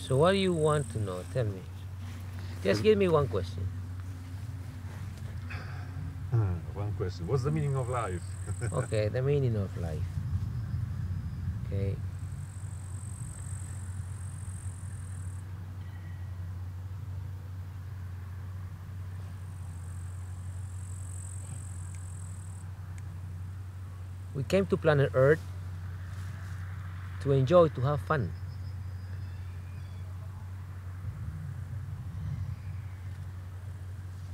So what do you want to know? Tell me. Just give me one question. One question. What's the meaning of life? Okay, the meaning of life. Okay. We came to planet Earth to enjoy, to have fun.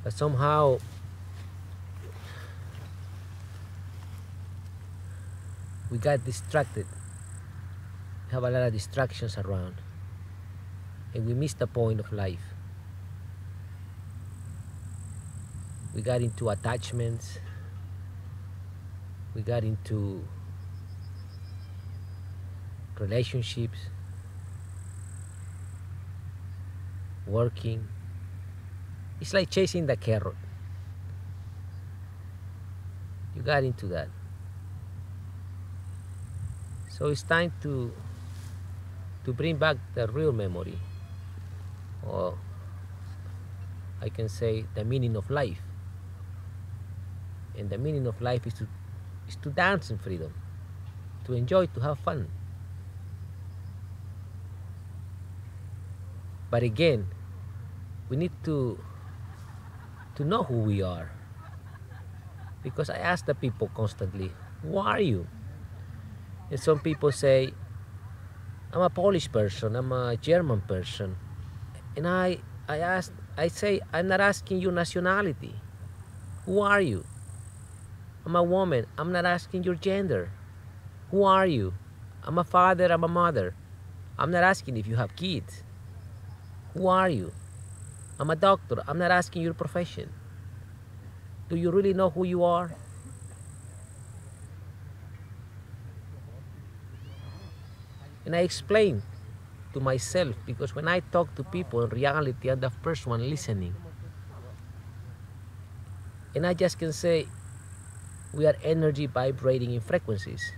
But somehow we got distracted. We have a lot of distractions around. And we missed the point of life. We got into attachments. We got into relationships, working. It's like chasing the carrot. You got into that. So it's time to bring back the real memory, or I can say the meaning of life. And the meaning of life is to dance in freedom, to enjoy, to have fun. But again, we need to know who we are. Because I ask the people constantly, who are you? And some people say, I'm a Polish person, I'm a German person. And I say, I'm not asking you nationality. Who are you? I'm a woman, I'm not asking your gender. Who are you? I'm a father, I'm a mother. I'm not asking if you have kids. Who are you? I'm a doctor, I'm not asking your profession. Do you really know who you are? And I explain to myself, because when I talk to people, in reality, I'm the first one listening. And I just can say, we are energy vibrating in frequencies.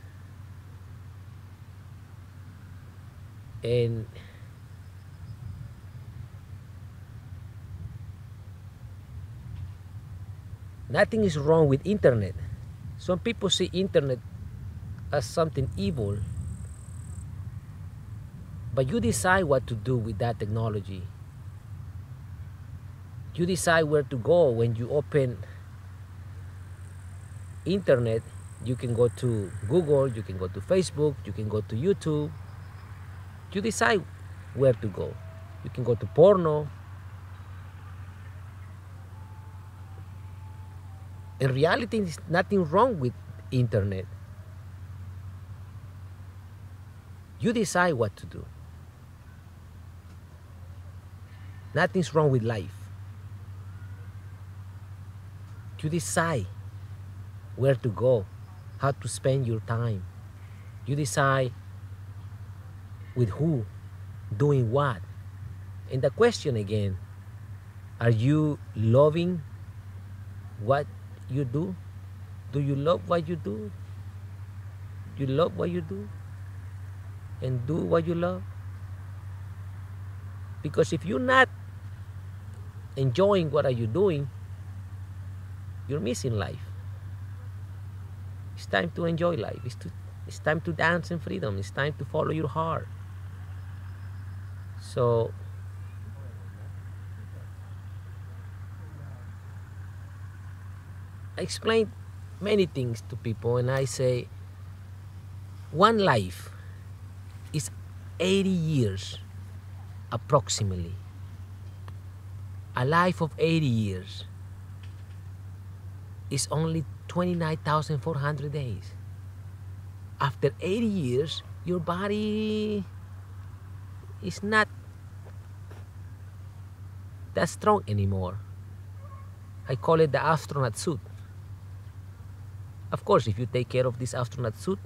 And nothing is wrong with internet. Some people see internet as something evil, but you decide what to do with that technology. You decide where to go. When you open internet, you can go to Google, you can go to Facebook, you can go to YouTube. You decide where to go. You can go to porno. In reality, there's nothing wrong with internet. You decide what to do. Nothing's wrong with life. You decide where to go, how to spend your time. You decide with who, doing what. And the question again, are you loving what you do? Do you love what you do? You love what you do? And do what you love? Because if you're not enjoying what are you doing, you're missing life. It's time to enjoy life. It's time to dance in freedom. It's time to follow your heart. So I explain many things to people, and I say one life is 80 years approximately. A life of 80 years is only 29,400 days. After 80 years, your body is not that strong anymore. I call it the astronaut suit. Of course, if you take care of this astronaut suit,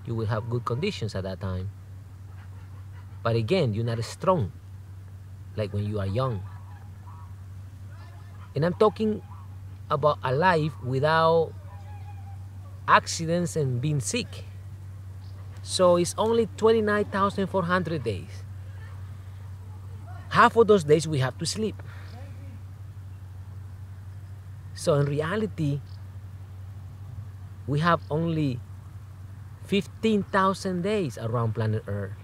you will have good conditions at that time. But again, you're not as strong like when you are young. And I'm talking about a life without accidents and being sick. So it's only 29,400 days. Half of those days we have to sleep. So in reality, we have only 15,000 days around planet Earth.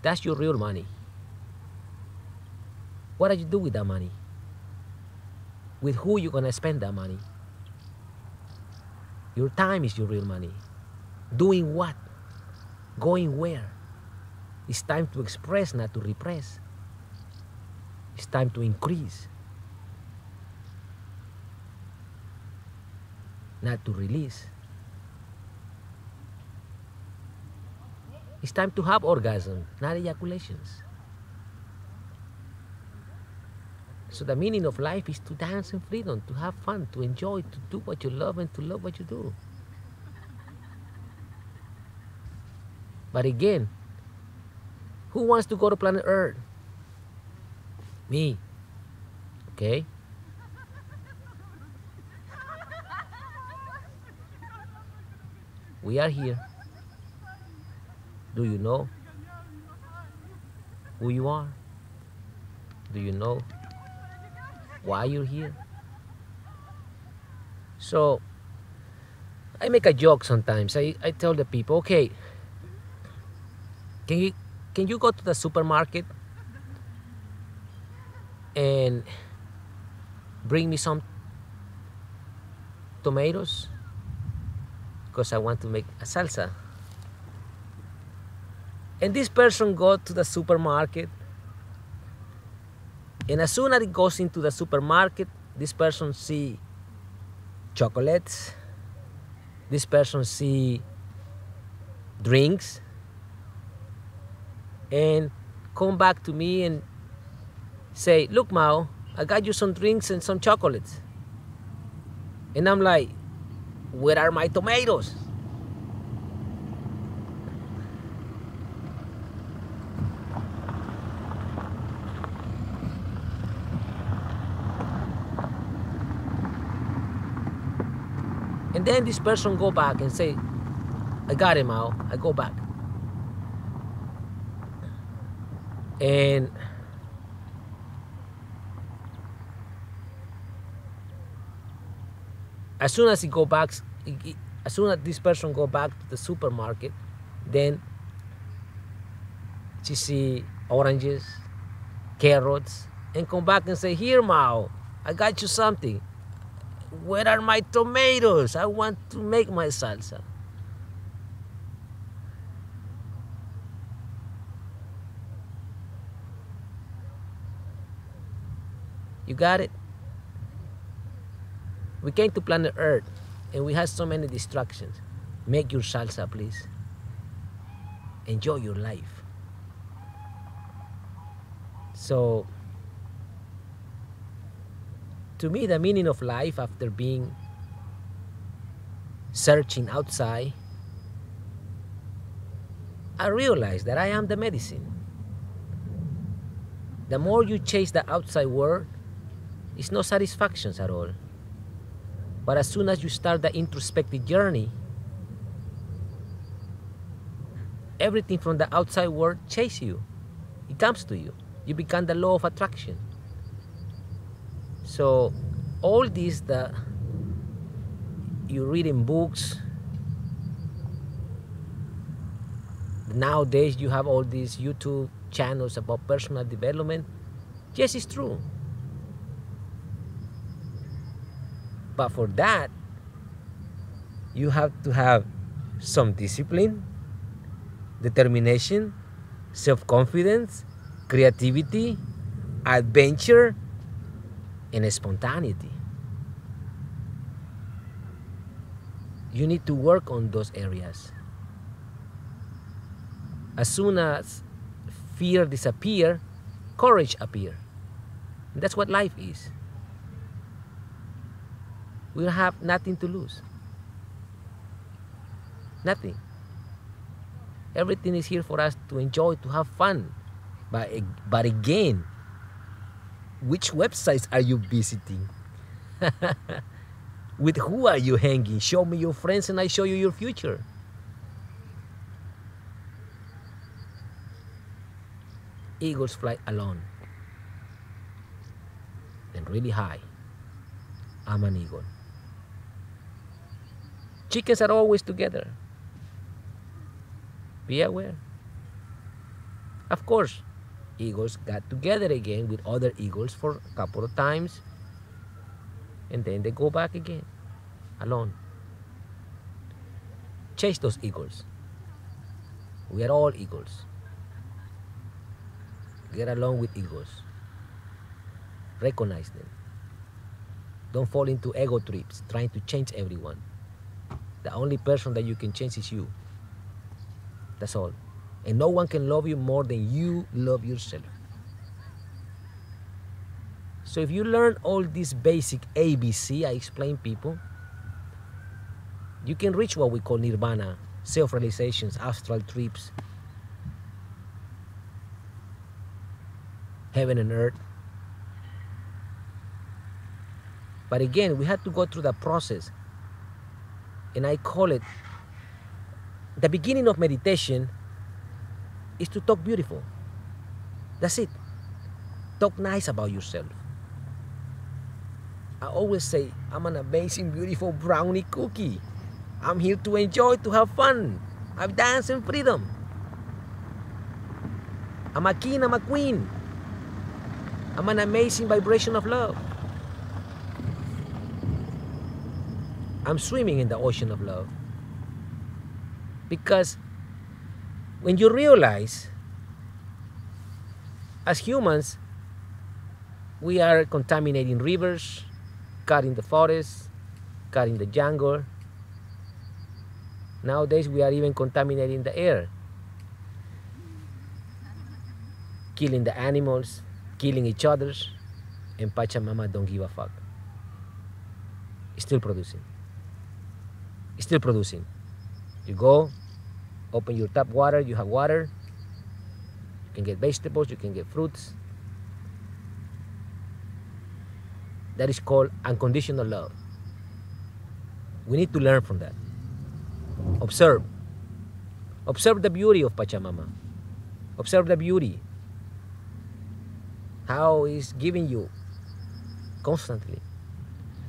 That's your real money. What do you do with that money? With who you gonna spend that money? Your time is your real money. Doing what? Going where? It's time to express, not to repress. It's time to increase, not to release. It's time to have orgasm, not ejaculations. So the meaning of life is to dance in freedom, to have fun, to enjoy, to do what you love, and to love what you do. But again, who wants to go to planet Earth? Me. Okay? We are here. Do you know who you are? Do you know why you're here? So I make a joke sometimes. I tell the people, okay, can you go to the supermarket and bring me some tomatoes? Because I want to make a salsa. And this person go to the supermarket, and as soon as it goes into the supermarket, this person see chocolates, this person see drinks, and come back to me and say, look, Mao, I got you some drinks and some chocolates. And I'm like, where are my tomatoes? And then this person go back and say, I got it, Mao. I go back. And as soon as he go back, as soon as this person go back to the supermarket, then she see oranges, carrots, and come back and say, here, Mao, I got you something. Where are my tomatoes? I want to make my salsa. You got it? We came to planet Earth and we had so many distractions. Make your salsa, please. Enjoy your life. So, to me, the meaning of life, after being searching outside, I realized that I am the medicine. The more you chase the outside world, it's no satisfactions at all. But as soon as you start the introspective journey, everything from the outside world chases you. It comes to you. You become the law of attraction. So all this that you read in books, nowadays you have all these YouTube channels about personal development. Yes, it's true. But for that, you have to have some discipline, determination, self-confidence, creativity, adventure, and spontaneity. You need to work on those areas. As soon as fear disappears, courage appears. And that's what life is. We have nothing to lose. Nothing. Everything is here for us to enjoy, to have fun. But again, which websites are you visiting? With who are you hanging? Show me your friends and I show you your future. Eagles fly alone and really high. I'm an eagle. Chickens are always together. Be aware. Of course, eagles got together again with other eagles for a couple of times, and then they go back again, alone. Chase those eagles. We are all eagles. Get along with eagles. Recognize them. Don't fall into ego trips, trying to change everyone. The only person that you can change is you. That's all. And no one can love you more than you love yourself. So if you learn all this basic ABC I explain people, you can reach what we call nirvana, self-realizations, astral trips, heaven and earth. But again, we had to go through the process. And I call it, the beginning of meditation is to talk beautiful. That's it. Talk nice about yourself. I always say, I'm an amazing, beautiful brownie cookie. I'm here to enjoy, to have fun. I've danced in freedom. I'm a king, I'm a queen. I'm an amazing vibration of love. I'm swimming in the ocean of love. Because when you realize, as humans, we are contaminating rivers, cutting the forests, cutting the jungle. Nowadays, we are even contaminating the air. Killing the animals, killing each other, and Pachamama don't give a fuck. It's still producing. It's still producing. You go, open your tap water, you have water. You can get vegetables, you can get fruits. That is called unconditional love. We need to learn from that. Observe. Observe the beauty of Pachamama. Observe the beauty. How it's giving you constantly.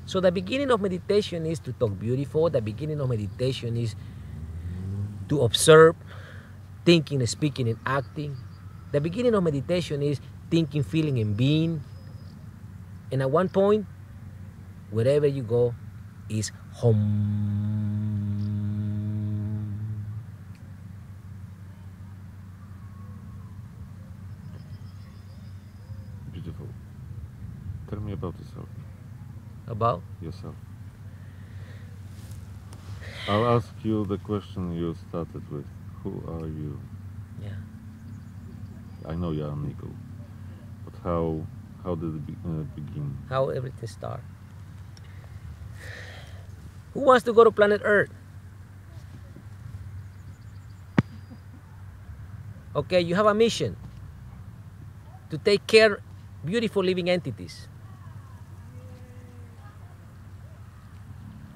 So the beginning of meditation is to talk beautiful. The beginning of meditation is to observe, thinking, speaking, and acting. The beginning of meditation is thinking, feeling, and being. And at one point, wherever you go, is home. Beautiful. Tell me about yourself. About? Yourself. I'll ask you the question you started with. Who are you? Yeah. I know you're an eagle, but how did it begin? How everything starts. Who wants to go to planet Earth? Okay, you have a mission to take care beautiful living entities.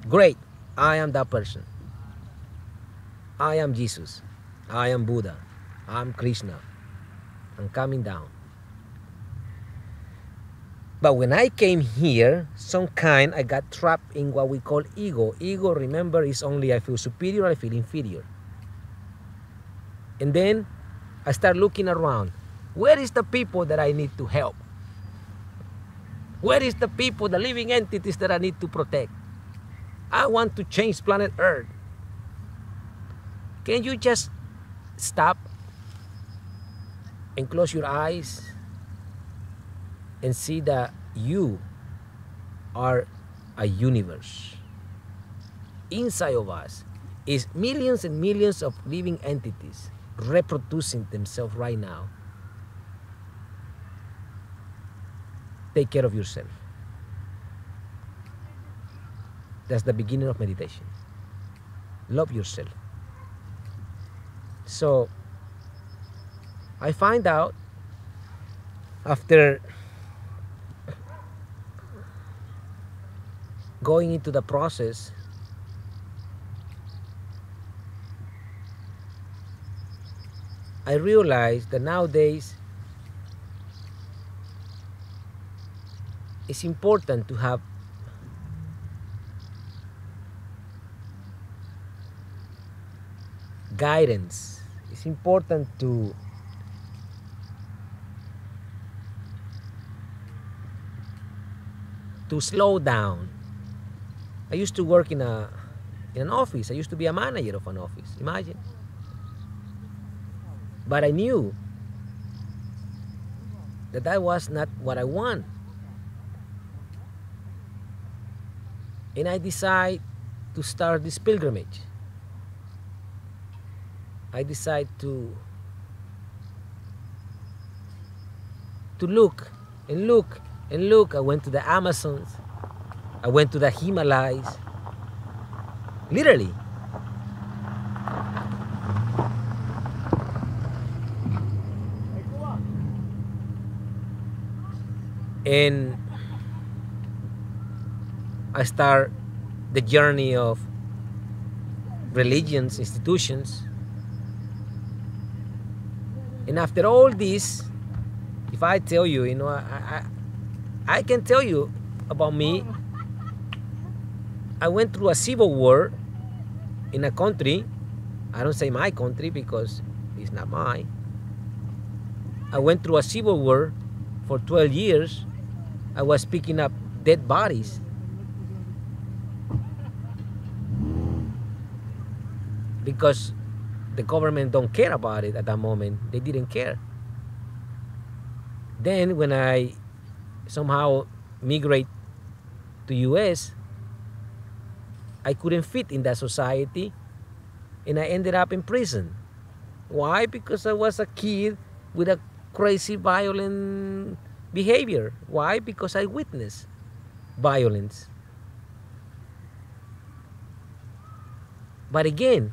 Great, I am that person. I am Jesus. I am Buddha. I'm Krishna. I'm coming down. But when I came here, I got trapped in what we call ego. Ego, remember, is only I feel superior, I feel inferior. And then I start looking around. Where is the people that I need to help? Where is the people, the living entities that I need to protect? I want to change planet Earth. Can you just stop and close your eyes and see that you are a universe? Inside of us is millions and millions of living entities reproducing themselves right now. Take care of yourself. That's the beginning of meditation. Love yourself. So I find out after going into the process, I realized that nowadays it's important to have guidance. It's important to slow down. I used to work in an office. I used to be a manager of an office. Imagine. But I knew that that was not what I want. And I decided to start this pilgrimage. I decided to look and look and look. I went to the Amazons. I went to the Himalayas. Literally. And I start the journey of religions, institutions. And after all this, if I tell you, I can tell you about me. I went through a civil war in a country. I don't say my country because it's not mine. I went through a civil war for 12 years. I was picking up dead bodies. Because the government don't care about it at that moment. They didn't care. Then when I somehow migrate to US, I couldn't fit in that society and I ended up in prison. Why? Because I was a kid with a crazy violent behavior. Why? Because I witnessed violence. But again,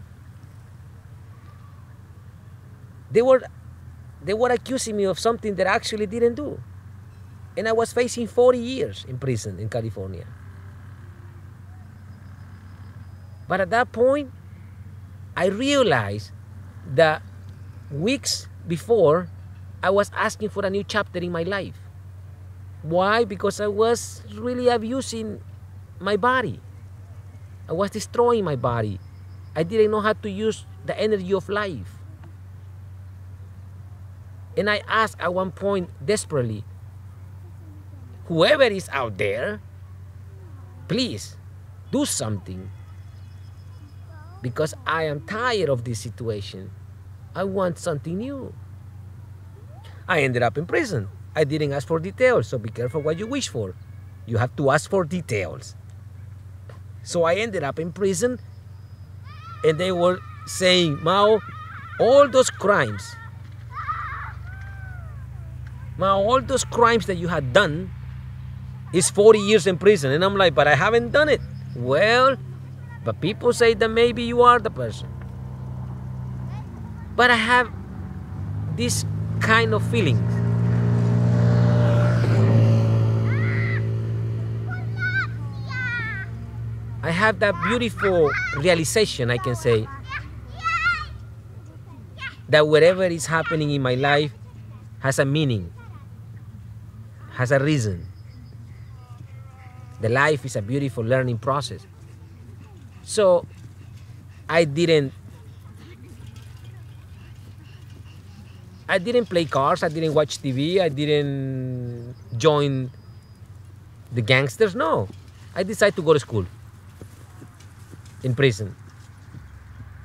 they were accusing me of something that I actually didn't do. And I was facing 40 years in prison in California. But at that point, I realized that weeks before, I was asking for a new chapter in my life. Why? Because I was really abusing my body. I was destroying my body. I didn't know how to use the energy of life. And I asked at one point desperately, whoever is out there, please do something. Because I am tired of this situation. I want something new. I ended up in prison. I didn't ask for details, so be careful what you wish for. You have to ask for details. So I ended up in prison, and they were saying, Mao, all those crimes that you had done is 40 years in prison. And I'm like, but I haven't done it. Well, but people say that maybe you are the person. But I have this kind of feeling. I have that beautiful realization, I can say, that whatever is happening in my life has a meaning, has a reason. The life is a beautiful learning process. So I didn't play cards, I didn't watch TV, I didn't join the gangsters, no. I decided to go to school in prison.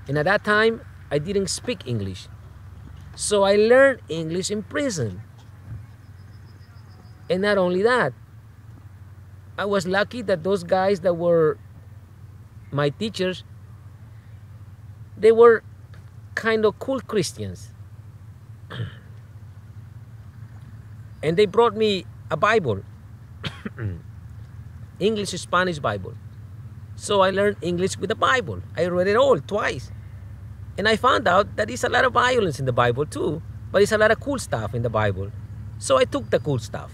And at that time, I didn't speak English. So I learned English in prison. And not only that, I was lucky that those guys that were my teachers, they were kind of cool Christians. And they brought me a Bible, English, Spanish Bible. So I learned English with the Bible. I read it all twice. And I found out that there's a lot of violence in the Bible too, but there's a lot of cool stuff in the Bible. So I took the cool stuff.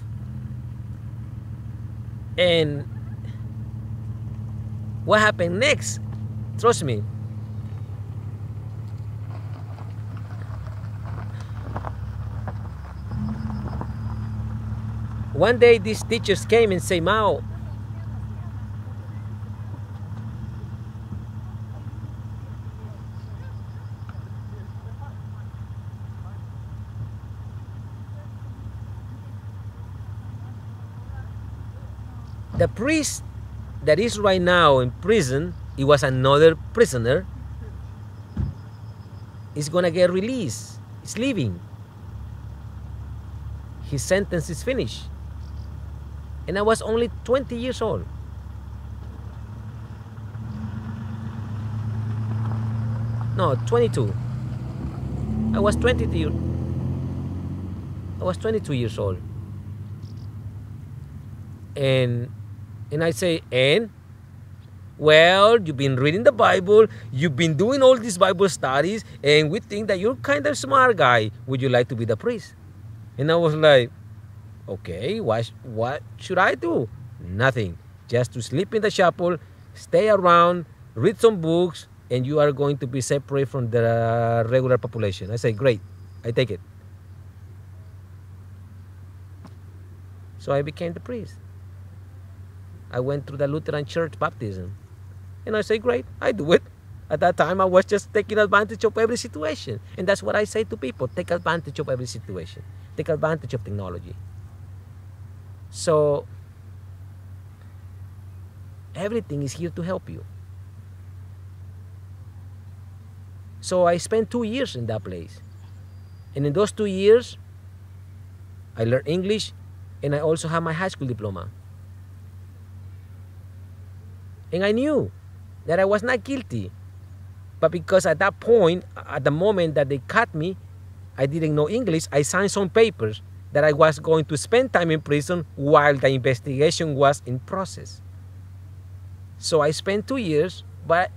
And what happened next? Trust me. one day these teachers came and say, Mao, the priest that is right now in prison, he was another prisoner, is gonna get released. He's leaving. His sentence is finished. And I was only 20 years old. No, 22. I was 22. I was 22 years old. And I say, and? Well, you've been reading the Bible, you've been doing all these Bible studies, and we think that you're kind of smart guy. Would you like to be the priest? And I was like, okay, what should I do? Nothing. Just to sleep in the chapel, stay around, read some books, and you are going to be separate from the regular population. I say, great, I take it. So I became the priest. I went through the Lutheran Church baptism. And I say, great, I do it. At that time, I was just taking advantage of every situation. And that's what I say to people. Take advantage of every situation. Take advantage of technology. So, everything is here to help you. So I spent 2 years in that place. And in those 2 years, I learned English, and I also have my high school diploma. And I knew that I was not guilty. But because at that point, at the moment that they cut me, I didn't know English, I signed some papers that I was going to spend time in prison while the investigation was in process. So I spent 2 years, but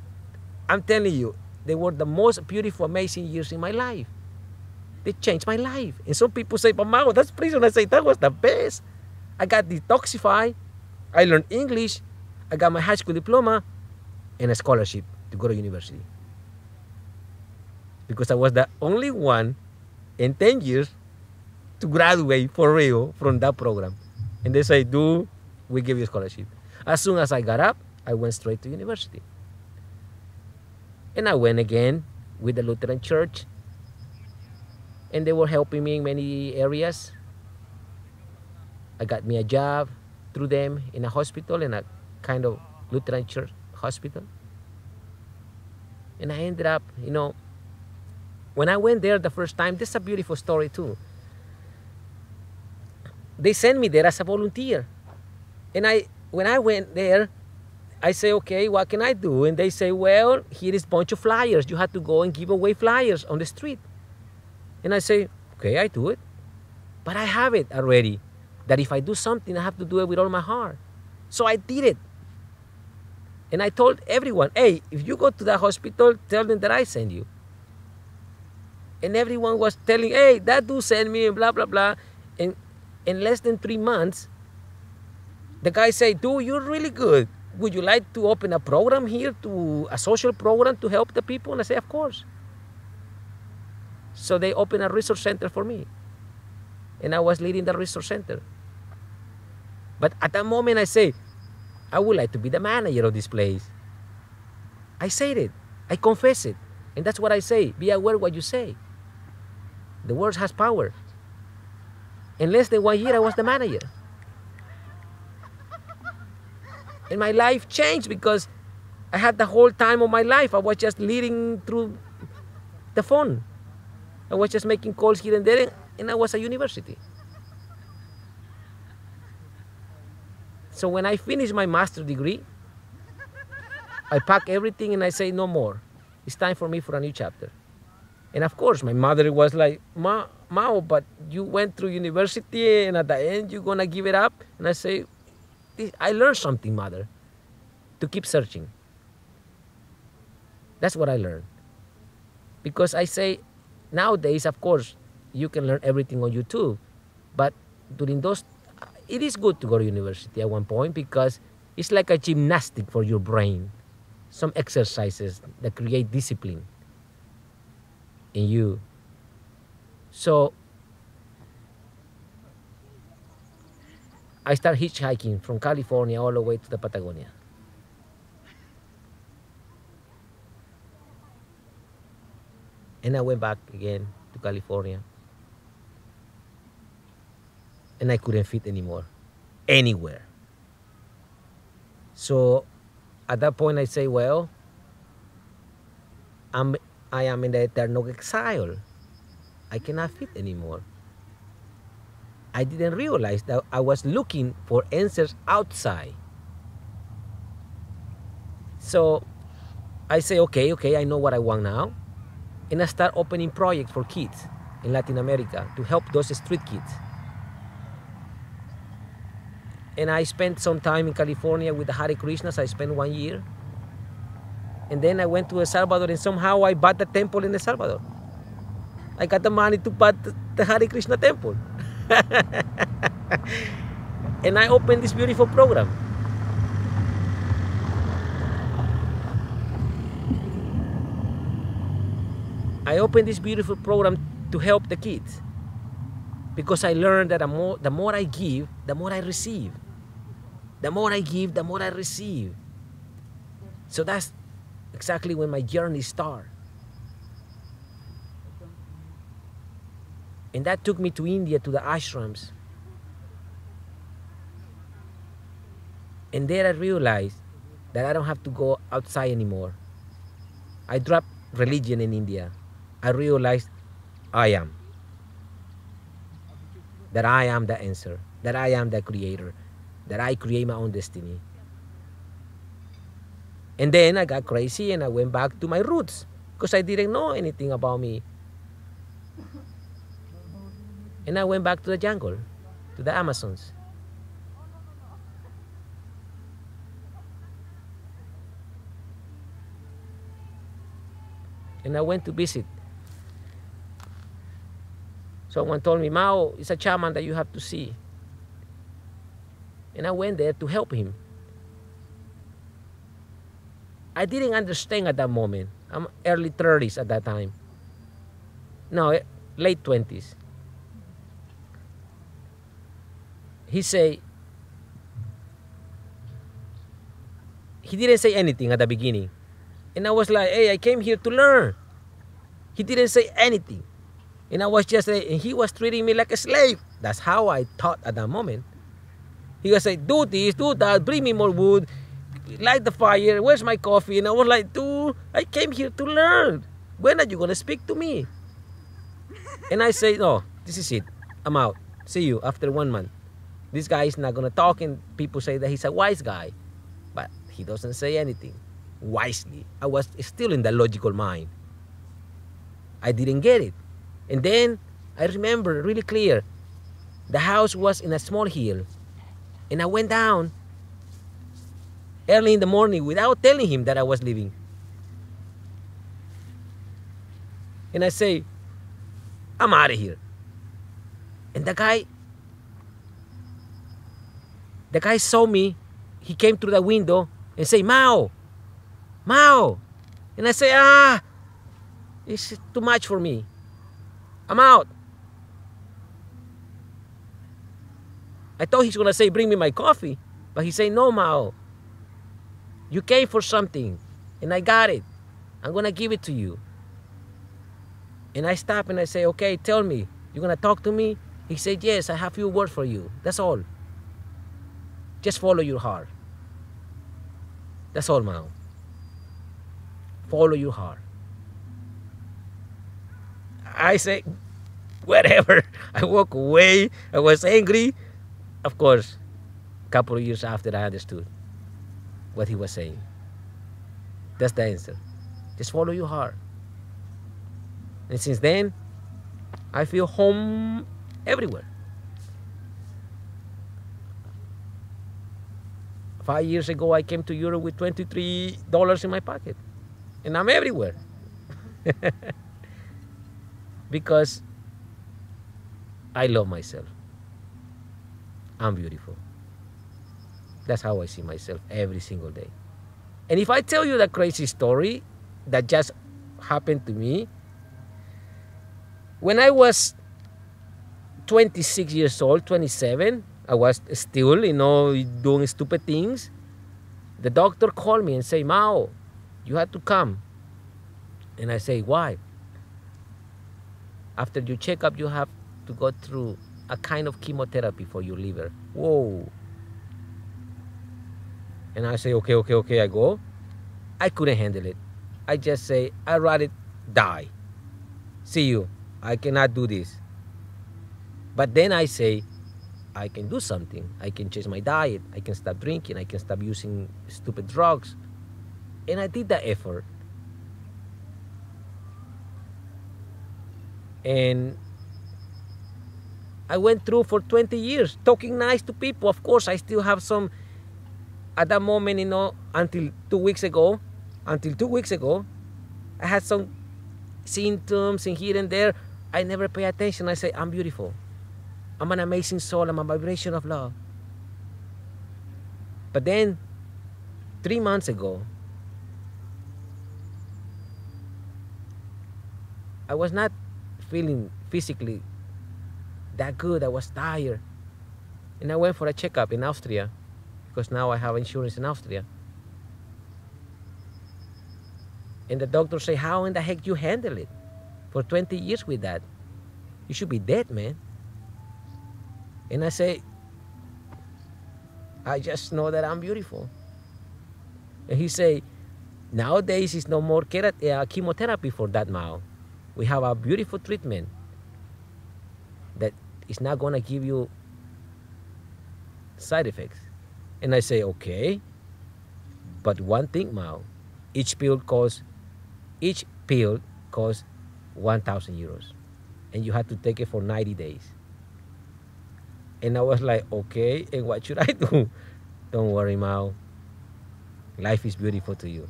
I'm telling you, they were the most beautiful, amazing years in my life. They changed my life. And some people say, but Mao, that's prison. I say, that was the best. I got detoxified. I learned English. I got my high school diploma and a scholarship to go to university. Because I was the only one in 10 years to graduate for real from that program. And they say, dude, we give you a scholarship. As soon as I got up, I went straight to university. And I went again with the Lutheran Church. And they were helping me in many areas. I got me a job through them in a hospital, in a kind of Lutheran Church hospital. And I ended up, when I went there the first time, this is a beautiful story too. They sent me there as a volunteer. And when I went there, I say, okay, what can I do? And they say, well, here is a bunch of flyers. You have to go and give away flyers on the street. And I say, okay, I do it. But I have it already, that if I do something, I have to do it with all my heart. So I did it. And I told everyone, hey, if you go to the hospital, tell them that I sent you. And everyone was telling, hey, that dude sent me, and blah, blah, blah. And in less than 3 months, the guy said, dude, you're really good. Would you like to open a program here, a social program to help the people? And I say, of course. So they opened a resource center for me. And I was leading the resource center. But at that moment, I say, I would like to be the manager of this place. I said it. I confess it. And that's what I say. Be aware what you say. The words has power. In less than 1 year, I was the manager. And my life changed because I had the whole time of my life. I was just leading through the phone. I was just making calls here and there, and I was at university. So when I finished my master's degree, I pack everything and I say, no more. It's time for me for a new chapter. And of course, my mother was like, Mao, but you went through university and at the end, you're going to give it up? And I say, I learned something, mother, to keep searching. That's what I learned. Because I say, nowadays, of course, you can learn everything on YouTube. But during those, it is good to go to university at one point because it's like a gymnastic for your brain. Some exercises that create discipline in you. So, I started hitchhiking from California all the way to the Patagonia. And I went back again to California. And I couldn't fit anymore, anywhere. So at that point I say, well, I am in the eternal exile. I cannot fit anymore. I didn't realize that I was looking for answers outside. So I say, okay, I know what I want now. And I start opening projects for kids in Latin America to help those street kids. And I spent some time in California with the Hare Krishnas. I spent 1 year. And then I went to El Salvador, and somehow I bought the temple in El Salvador. I got the money to buy the Hare Krishna temple. And I opened this beautiful program. I opened this beautiful program to help the kids, because I learned that the more I give, the more I receive. The more I give, the more I receive. So that's exactly when my journey started. And that took me to India, to the ashrams. And there I realized that I don't have to go outside anymore. I dropped religion in India. I realized I am. That I am the answer. That I am the creator. That I create my own destiny. And then I got crazy and I went back to my roots, because I didn't know anything about me. And I went back to the jungle, to the Amazons. And I went to visit. Someone told me, Mao is a shaman that you have to see. And I went there to help him. I didn't understand at that moment. I'm early 30s at that time. No, late 20s. He didn't say anything at the beginning. And I was like, hey, I came here to learn. He didn't say anything. And I was just, and he was treating me like a slave. That's how I thought at that moment. He was like, do this, do that, bring me more wood, light the fire, where's my coffee? And I was like, dude, I came here to learn. When are you going to speak to me? And I say, no, this is it. I'm out. See you after 1 month. This guy is not going to talk, and people say that he's a wise guy. But he doesn't say anything wisely. I was still in the logical mind. I didn't get it. And then I remember really clear. The house was in a small hill. And I went down early in the morning without telling him that I was leaving. And I say, I'm out of here. And the guy saw me. He came through the window and say, Mao, Mao. And I say, it's too much for me. I'm out. I thought he's going to say, bring me my coffee. But he said, no, Mao. You came for something, and I got it. I'm going to give it to you. And I stop and I say, okay, tell me. You're going to talk to me? He said, yes, I have a few words for you. That's all. Just follow your heart. That's all, Mao. Follow your heart. I say, whatever. I walk away. I was angry. Of course, a couple of years after, I understood what he was saying. That's the answer. Just follow your heart. And since then, I feel home everywhere. 5 years ago, I came to Europe with $23 in my pocket. And I'm everywhere. Because I love myself. I'm beautiful. That's how I see myself every single day. And if I tell you that crazy story that just happened to me, when I was 26 years old, 27, I was still, doing stupid things. The doctor called me and say, Mao, you have to come. And I say, why? After your checkup, you have to go through a kind of chemotherapy for your liver. Whoa. And I say, okay, I go. I couldn't handle it. I just say, I'd rather die. See you. I cannot do this. But then I say, I can do something. I can change my diet. I can stop drinking. I can stop using stupid drugs. And I did that effort. And I went through for 20 years talking nice to people. Of course, I still have some, at that moment, until 2 weeks ago, I had some symptoms and here and there. I never pay attention. I say, I'm beautiful. I'm an amazing soul. I'm a vibration of love. But then, 3 months ago, I was not feeling physically that good. I was tired. And I went for a checkup in Austria, because now I have insurance in Austria. And the doctor said, how in the heck you handle it? For 20 years with that. You should be dead, man. And I say, I just know that I'm beautiful. And he say, nowadays is no more chemotherapy for that, Mao. We have a beautiful treatment that is not going to give you side effects. And I say, okay, but one thing, Mao, each pill costs 1,000 euros. And you have to take it for 90 days. And I was like, okay, and what should I do? Don't worry, Mao. Life is beautiful to you.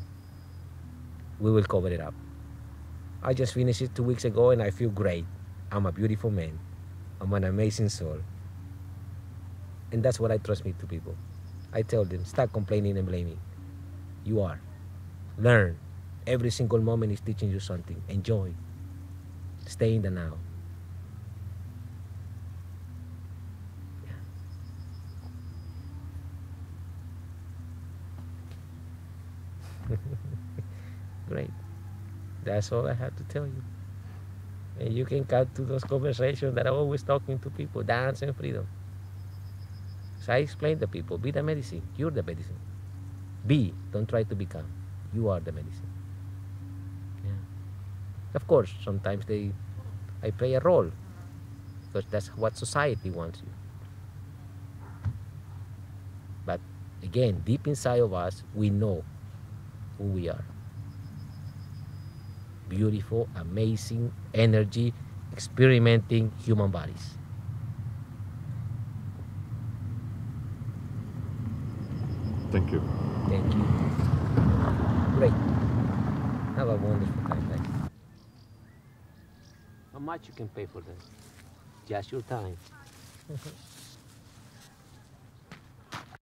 We will cover it up. I just finished it 2 weeks ago and I feel great. I'm a beautiful man. I'm an amazing soul. And that's what I transmit to people. I tell them, stop complaining and blaming. You are. Learn. Every single moment is teaching you something. Enjoy. Stay in the now. Yeah. Great. That's all I have to tell you. And you can cut to those conversations that I'm always talking to people, dance and freedom. So I explain to people, be the medicine. You're the medicine. Be, don't try to become. You are the medicine. Yeah. Of course, sometimes I play a role, because that's what society wants you. But again, deep inside of us, we know who we are. Beautiful, amazing, energy, experimenting human bodies. Thank you. Thank you. Great. Have a wonderful time, guys. How much you can pay for this? Just your time.